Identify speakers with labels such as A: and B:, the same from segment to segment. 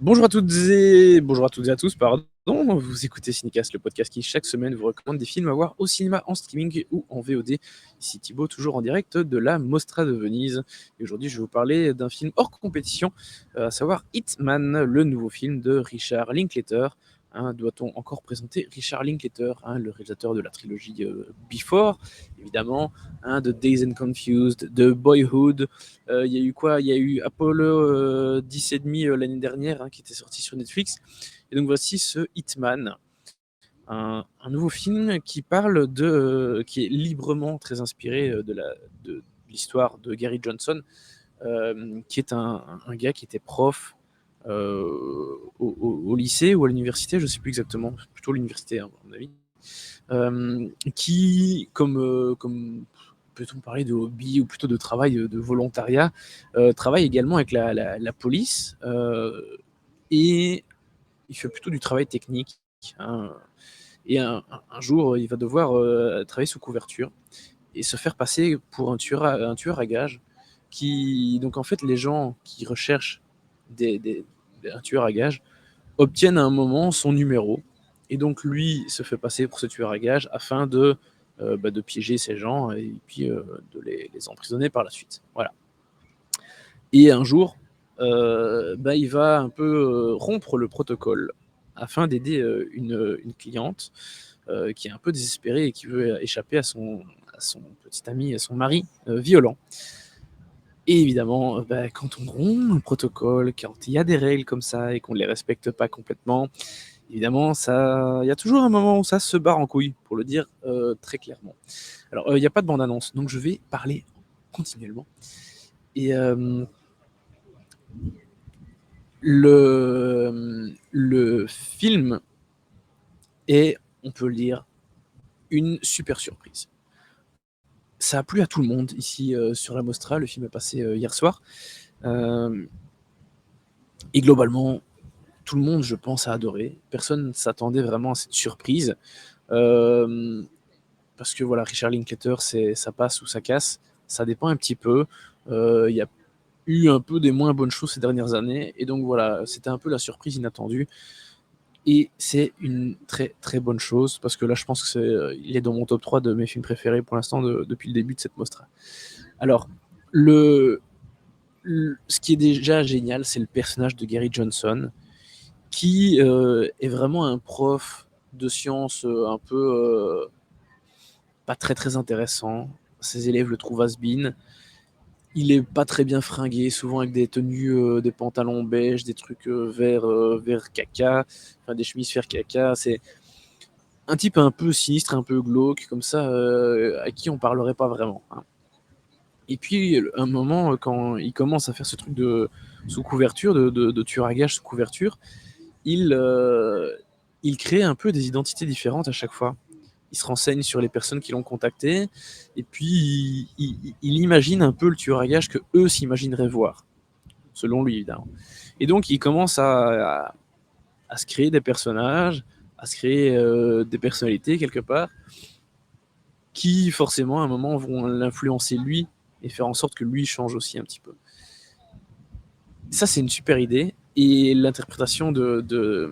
A: Bonjour à toutes et à tous, pardon. Vous écoutez Cinecast, le podcast qui chaque semaine vous recommande des films à voir au cinéma, en streaming ou en VOD. Ici Thibaut, toujours en direct de la Mostra de Venise. Et aujourd'hui, je vais vous parler d'un film hors compétition, à savoir Hitman, le nouveau film de Richard Linklater. Doit-on encore présenter Richard Linklater, le réalisateur de la trilogie Before, évidemment, de Dazed and Confused, de Boyhood. Il y a eu quoi? Il y a eu Apollo 10 et demi l'année dernière, qui était sorti sur Netflix. Et donc voici ce Hitman, un nouveau film qui parle qui est librement très inspiré de l'histoire de Gary Johnson, qui est un gars qui était prof au lycée ou à l'université, je ne sais plus exactement, plutôt l'université à mon avis, comme peut-on parler de hobby ou plutôt de travail, de volontariat, travaille également avec la police, et il fait plutôt du travail technique. hein. Et un jour, il va devoir travailler sous couverture et se faire passer pour un tueur à gages. Donc en fait, les gens qui recherchent un tueur à gages obtiennent à un moment son numéro. Et donc lui se fait passer pour ce tueur à gages afin de piéger ces gens et puis de les emprisonner par la suite. Voilà. Et un jour, il va un peu rompre le protocole afin d'aider une cliente qui est un peu désespérée et qui veut échapper à son petit ami, à son mari violent. Et évidemment, quand on rompt un protocole, quand il y a des règles comme ça et qu'on ne les respecte pas complètement, évidemment, il y a toujours un moment où ça se barre en couille, pour le dire très clairement. Alors, il n'y a pas de bande-annonce, donc je vais parler continuellement. Et le film est, on peut le dire, une super surprise. Ça a plu à tout le monde ici sur la Mostra. Le film est passé hier soir. Euh, et globalement, tout le monde, je pense, a adoré. Personne ne s'attendait vraiment à cette surprise. Euh, Parce que voilà, Richard Linklater, ça passe ou ça casse. Ça dépend un petit peu. Il y a eu un peu des moins bonnes choses ces dernières années. Et donc voilà, c'était un peu la surprise inattendue. Et c'est une très très bonne chose parce que là, je pense il est dans mon top 3 de mes films préférés pour l'instant depuis le début de cette mostra. Alors, le, ce qui est déjà génial, c'est le personnage de Gary Johnson qui est vraiment un prof de sciences un peu pas très très intéressant. Ses élèves le trouvent has-been. Il est pas très bien fringué, souvent avec des tenues, des pantalons beige, des trucs vert caca, enfin des chemises vert caca. C'est un type un peu sinistre, un peu glauque, comme ça, à qui on parlerait pas vraiment. Et puis, un moment, quand il commence à faire ce truc de sous couverture, de tueur à gages sous couverture, il, euh, il crée un peu des identités différentes à chaque fois. Il se renseigne sur les personnes qui l'ont contacté, et puis il imagine un peu le tueur à gages que eux s'imagineraient voir, selon lui évidemment. Et donc il commence à se créer des personnages, à se créer des personnalités quelque part, qui forcément à un moment vont l'influencer lui et faire en sorte que lui change aussi un petit peu. Ça c'est une super idée, et l'interprétation de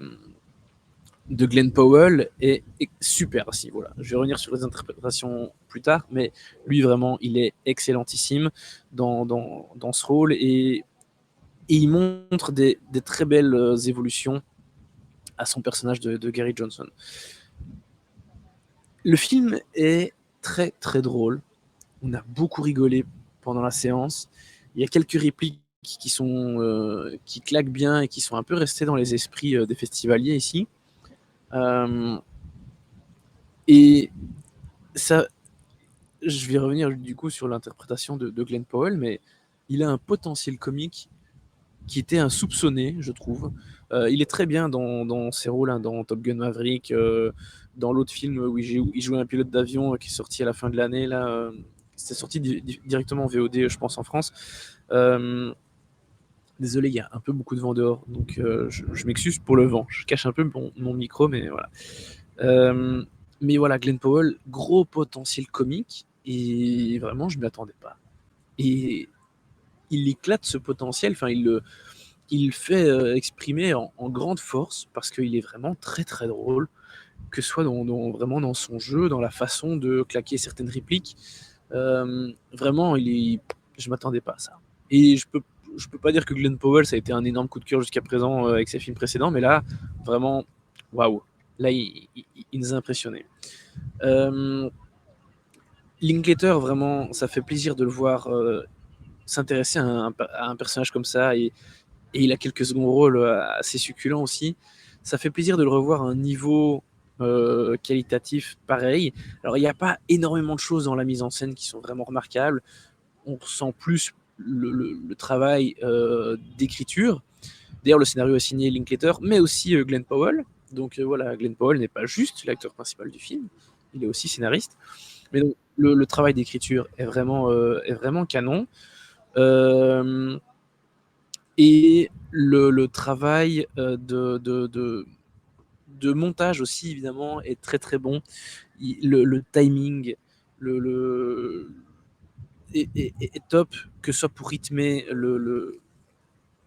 A: Glenn Powell est super aussi. Voilà. Je vais revenir sur les interprétations plus tard, mais lui vraiment, il est excellentissime dans ce rôle, et il montre des très belles évolutions à son personnage de Gary Johnson. Le film est très très drôle. On a beaucoup rigolé pendant la séance. Il y a quelques répliques qui claquent bien et qui sont un peu restées dans les esprits des festivaliers ici. Euh, et ça, je vais revenir du coup sur l'interprétation de Glenn Powell, mais il a un potentiel comique qui était insoupçonné, je trouve. Il est très bien dans ses rôles, dans Top Gun Maverick, dans l'autre film où il jouait un pilote d'avion qui est sorti à la fin de l'année. C'était sorti directement en VOD, je pense, en France. Euh, Désolé, il y a un peu beaucoup de vent dehors, donc je m'excuse pour le vent. Je cache un peu mon micro, mais voilà. Euh, mais voilà, Glenn Powell, gros potentiel comique, et vraiment, je ne m'y attendais pas. Et il éclate ce potentiel, enfin, il fait exprimer en grande force parce qu'il est vraiment très très drôle, que ce soit vraiment dans son jeu, dans la façon de claquer certaines répliques. Vraiment, je m'attendais pas à ça. Et je peux pas dire que Glenn Powell, ça a été un énorme coup de cœur jusqu'à présent avec ses films précédents, mais là, vraiment, waouh. Là, il nous a impressionnés. Linklater, vraiment, ça fait plaisir de le voir s'intéresser à un personnage comme ça, et il a quelques seconds rôles assez succulents aussi. Ça fait plaisir de le revoir à un niveau qualitatif pareil. Alors, il n'y a pas énormément de choses dans la mise en scène qui sont vraiment remarquables. On ressent plus le travail d'écriture. D'ailleurs, le scénario est signé Linklater, mais aussi Glenn Powell. Donc voilà, Glenn Powell n'est pas juste l'acteur principal du film, il est aussi scénariste. Mais donc, le travail d'écriture est vraiment canon. Euh, et le travail de montage aussi, évidemment, est très très bon. Le timing le, est top, que ce soit pour rythmer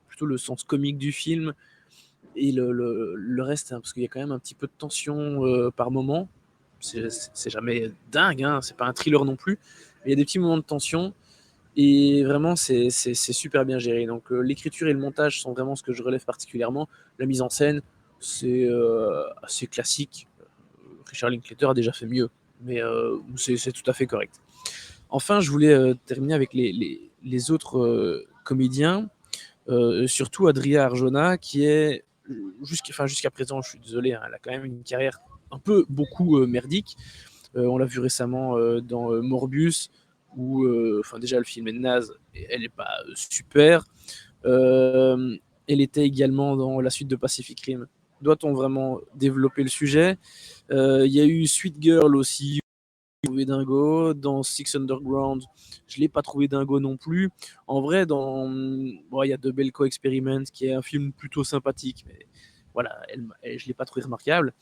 A: plutôt le sens comique du film et le reste, hein, parce qu'il y a quand même un petit peu de tension par moment. C'est jamais dingue, hein, c'est pas un thriller non plus, mais il y a des petits moments de tension. Et vraiment, c'est super bien géré. Donc, l'écriture et le montage sont vraiment ce que je relève particulièrement. La mise en scène, c'est assez classique. Richard Linklater a déjà fait mieux, mais c'est tout à fait correct. Enfin, je voulais terminer avec les autres comédiens, surtout Adria Arjona, qui est, jusqu'à présent, je suis désolé, hein, elle a quand même une carrière un peu beaucoup merdique. On l'a vu récemment dans Morbius, où déjà le film est naze, et elle n'est pas super. Euh, Elle était également dans la suite de Pacific Rim. Doit-on vraiment développer le sujet? Il y a eu Sweet Girl aussi, trouvé dingo. Dans Six Underground, je l'ai pas trouvé dingo non plus. En vrai, il y a The Belko Experiment, qui est un film plutôt sympathique, mais voilà, je l'ai pas trouvé remarquable.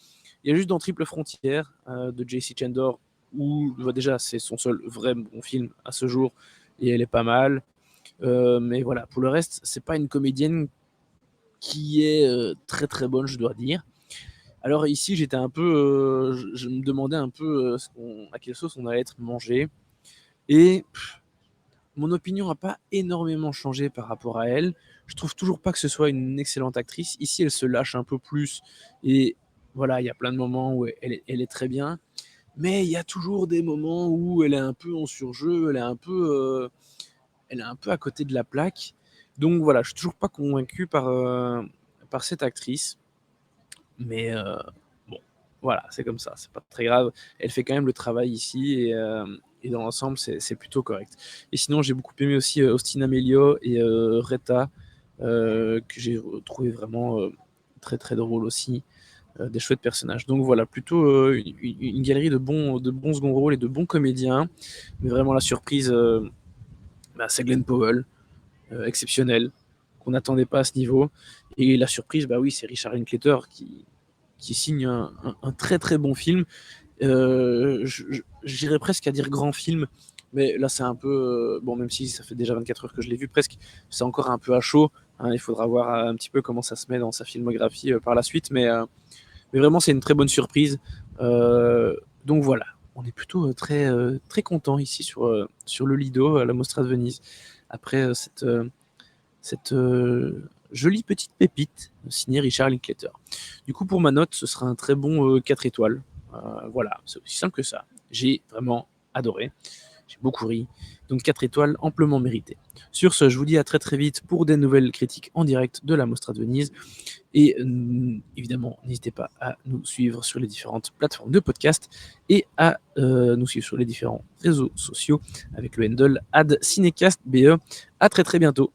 A: Il y a juste dans Triple Frontière de J.C. Chandor, où déjà c'est son seul vrai bon film à ce jour, et elle est pas mal. Mais voilà, pour le reste, c'est pas une comédienne qui est très très bonne, je dois dire. Alors ici, j'étais un peu, je me demandais un peu à quelle sauce on allait être mangé, et mon opinion n'a pas énormément changé par rapport à elle. Je trouve toujours pas que ce soit une excellente actrice. Ici, elle se lâche un peu plus, et voilà, il y a plein de moments où elle est très bien. Mais il y a toujours des moments où elle est un peu en surjeu, elle est un peu à côté de la plaque. Donc voilà, je suis toujours pas convaincu par cette actrice. Mais bon, voilà, c'est comme ça, c'est pas très grave. Elle fait quand même le travail ici, et dans l'ensemble, c'est plutôt correct. Et sinon, j'ai beaucoup aimé aussi Austin Amelio et Retta, que j'ai trouvé vraiment très très drôle aussi. Des chouettes personnages. Donc voilà, plutôt une galerie de bons second rôles et de bons comédiens. Mais vraiment, la surprise, c'est Glenn Powell, exceptionnel, qu'on n'attendait pas à ce niveau. Et la surprise, bah oui, c'est Richard Linklater qui signe un très très bon film. J'irais presque à dire grand film, mais là c'est un peu, bon, même si ça fait déjà 24 heures que je l'ai vu presque, c'est encore un peu à chaud, hein. Il faudra voir un petit peu comment ça se met dans sa filmographie par la suite, mais vraiment, c'est une très bonne surprise. Donc voilà, on est plutôt très content ici sur le Lido, à la Mostra de Venise, après cette jolie petite pépite signée Richard Linklater. Du coup, pour ma note, ce sera un très bon 4 étoiles. Voilà, c'est aussi simple que ça. J'ai vraiment adoré. J'ai beaucoup ri. Donc 4 étoiles amplement méritées. Sur ce, je vous dis à très très vite pour des nouvelles critiques en direct de la Mostra de Venise. Et évidemment, n'hésitez pas à nous suivre sur les différentes plateformes de podcast et à nous suivre sur les différents réseaux sociaux avec le handle @cinecastbe. À très très bientôt.